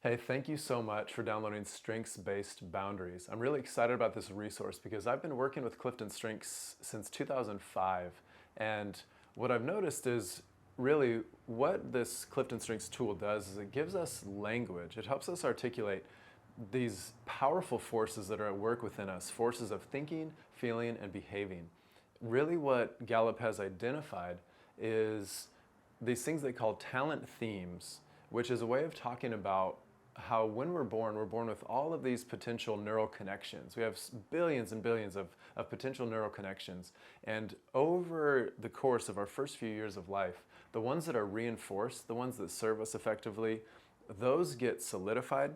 Hey, thank you so much for downloading Strengths-Based Boundaries. I'm really excited about this resource because I've been working with Clifton Strengths since 2005. And what I've noticed is really what this Clifton Strengths tool does is it gives us language. It helps us articulate these powerful forces that are at work within us, forces of thinking, feeling, and behaving. Really what Gallup has identified is these things they call talent themes, which is a way of talking about how when we're born with all of these potential neural connections. We have billions and billions of potential neural connections. And over the course of our first few years of life, the ones that are reinforced, the ones that serve us effectively, those get solidified.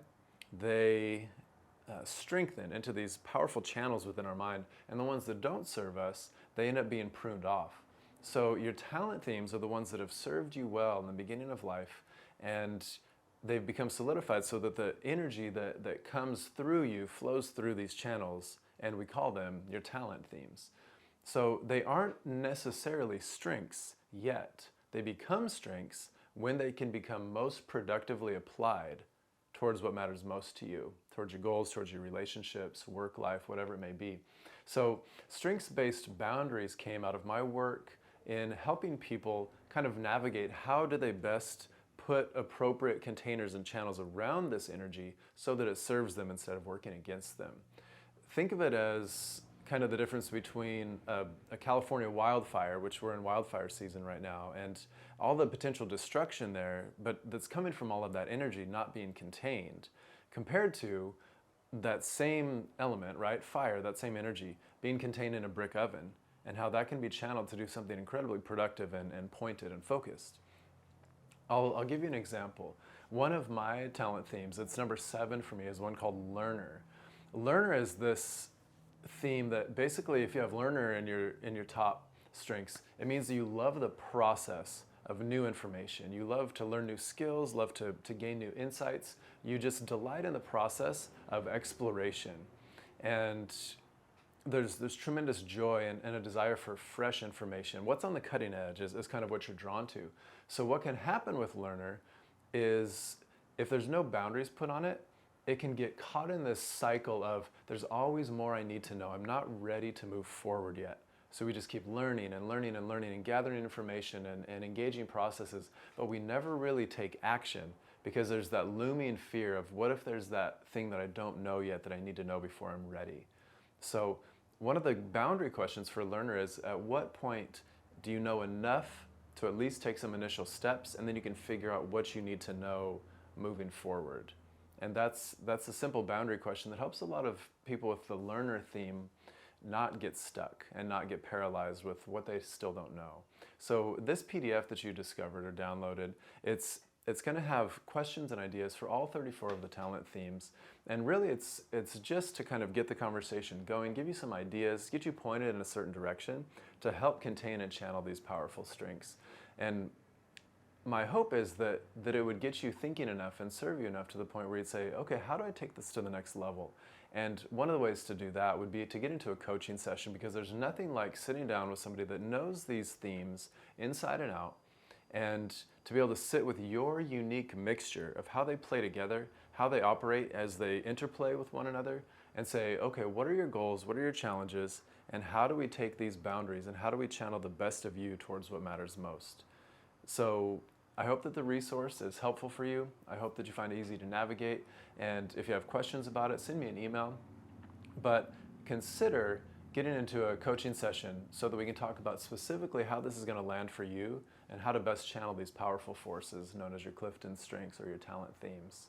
They strengthen into these powerful channels within our mind. And the ones that don't serve us, they end up being pruned off. So your talent themes are the ones that have served you well in the beginning of life, and they've become solidified so that the energy that comes through you flows through these channels, and we call them your talent themes. So they aren't necessarily strengths yet. They become strengths when they can become most productively applied towards what matters most to you, towards your goals, towards your relationships, work life, whatever it may be. So strengths-based boundaries came out of my work in helping people kind of navigate how do they best put appropriate containers and channels around this energy so that it serves them instead of working against them. Think of it as kind of the difference between a California wildfire, which we're in wildfire season right now, and all the potential destruction there, but that's coming from all of that energy not being contained, compared to that same element, right, fire, that same energy, being contained in a brick oven, and how that can be channeled to do something incredibly productive and pointed and focused. I'll give you an example. One of my talent themes, it's number 7 for me, is one called learner. Learner is this theme that basically, if you have learner in your top strengths, it means that you love the process of new information. You love to learn new skills, love to gain new insights. You just delight in the process of exploration. And there's tremendous joy and a desire for fresh information. What's on the cutting edge is kind of what you're drawn to. So what can happen with learner is if there's no boundaries put on it, it can get caught in this cycle of there's always more I need to know. I'm not ready to move forward yet. So we just keep learning and learning and learning and gathering information and engaging processes, but we never really take action because there's that looming fear of what if there's that thing that I don't know yet that I need to know before I'm ready. So one of the boundary questions for a learner is, at what point do you know enough to at least take some initial steps, and then you can figure out what you need to know moving forward? And that's a simple boundary question that helps a lot of people with the learner theme not get stuck and not get paralyzed with what they still don't know. So this PDF that you discovered or downloaded, it's going to have questions and ideas for all 34 of the talent themes. And really it's just to kind of get the conversation going, give you some ideas, get you pointed in a certain direction to help contain and channel these powerful strengths. And my hope is that it would get you thinking enough and serve you enough to the point where you'd say, okay, how do I take this to the next level? And one of the ways to do that would be to get into a coaching session, because there's nothing like sitting down with somebody that knows these themes inside and out, and to be able to sit with your unique mixture of how they play together, how they operate as they interplay with one another, and say, okay, what are your goals, what are your challenges, and how do we take these boundaries, and how do we channel the best of you towards what matters most? So I hope that the resource is helpful for you. I hope that you find it easy to navigate. And if you have questions about it, send me an email. But consider getting into a coaching session so that we can talk about specifically how this is going to land for you and how to best channel these powerful forces known as your Clifton strengths or your talent themes.